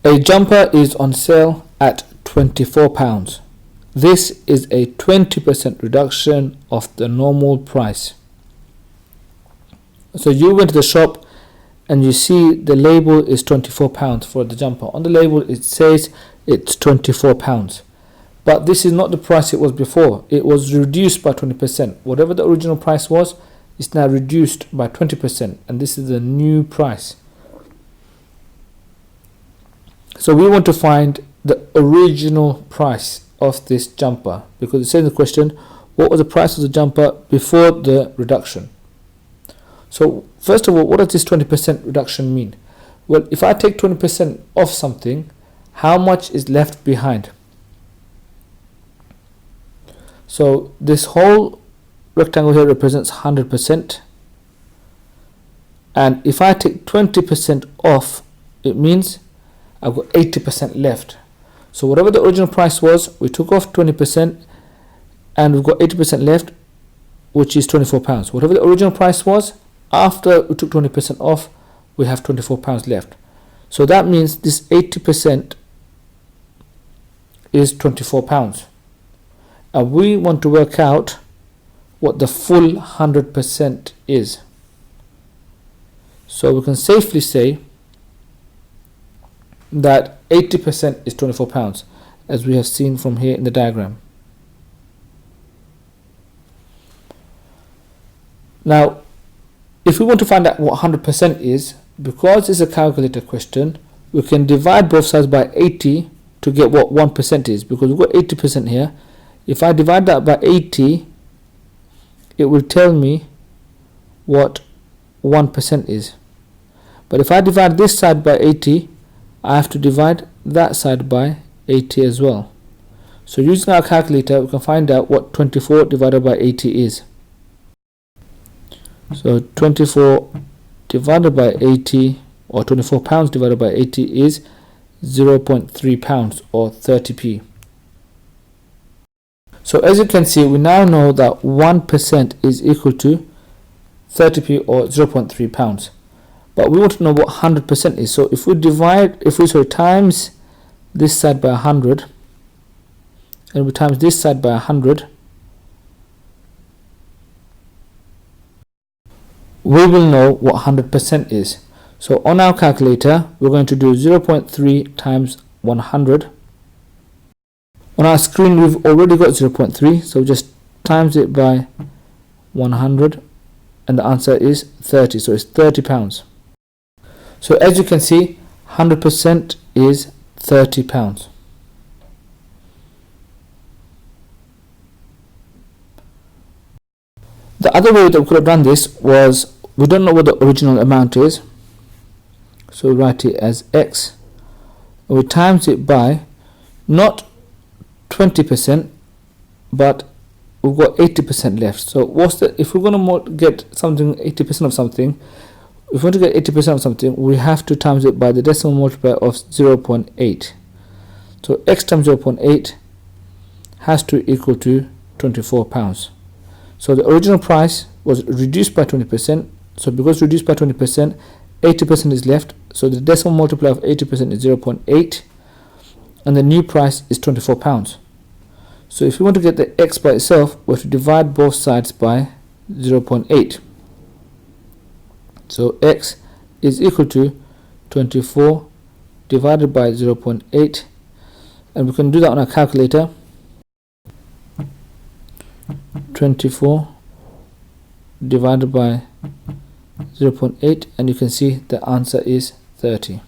A jumper is on sale at £24. This is a 20% reduction of the normal price. So you went to the shop and you see the label is £24 for the jumper. On the label it says it's £24. But this is not the price it was before. It was reduced by 20%. Whatever the original price was, it's now reduced by 20%. And this is the new price. So we want to find the original price of this jumper, because it says in the question, what was the price of the jumper before the reduction? So first of all, what does this 20% reduction mean? Well, if I take 20% off something, how much is left behind? So this whole rectangle here represents 100%. And if I take 20% off, it means I've got 80% left. So whatever the original price was, we took off 20% and we've got 80% left, which is £24. Whatever the original price was, after we took 20% off, we have £24 left. So that means this 80% is £24. And we want to work out what the full 100% is. So we can safely say that 80% is £24, as we have seen from here in the diagram. Now, if we want to find out what 100% is, because it's a calculator question, we can divide both sides by 80 to get what 1% is, because we've got 80% here. If I divide that by 80, it will tell me what 1% is. But if I divide this side by 80, I have to divide that side by 80 as well. So using our calculator, we can find out what 24 divided by 80 is. So 24 divided by 80, or £24 divided by 80, is 0.3 pounds, or 30p. So as you can see, we now know that 1% is equal to 30p, or 0.3 pounds. But we want to know what 100% is. So if we times this side by 100, and we times this side by 100, we will know what 100% is. So on our calculator, we're going to do 0.3 times 100. On our screen, we've already got 0.3, so just times it by 100, and the answer is 30. So it's £30. So as you can see, 100% is £30. The other way that we could have done this was, we don't know what the original amount is, so we write it as x, and we times it by not 20%, but we've got 80% left. So if we're going to get something 80% of something, if we want to get 80% of something, we have to times it by the decimal multiplier of 0.8. So x times 0.8 has to equal to £24. So the original price was reduced by 20%. So because reduced by 20%, 80% is left. So the decimal multiplier of 80% is 0.8, and the new price is £24. So if we want to get the x by itself, we have to divide both sides by 0.8. So x is equal to 24 divided by 0.8, and we can do that on our calculator. 24 divided by 0.8, and you can see the answer is 30.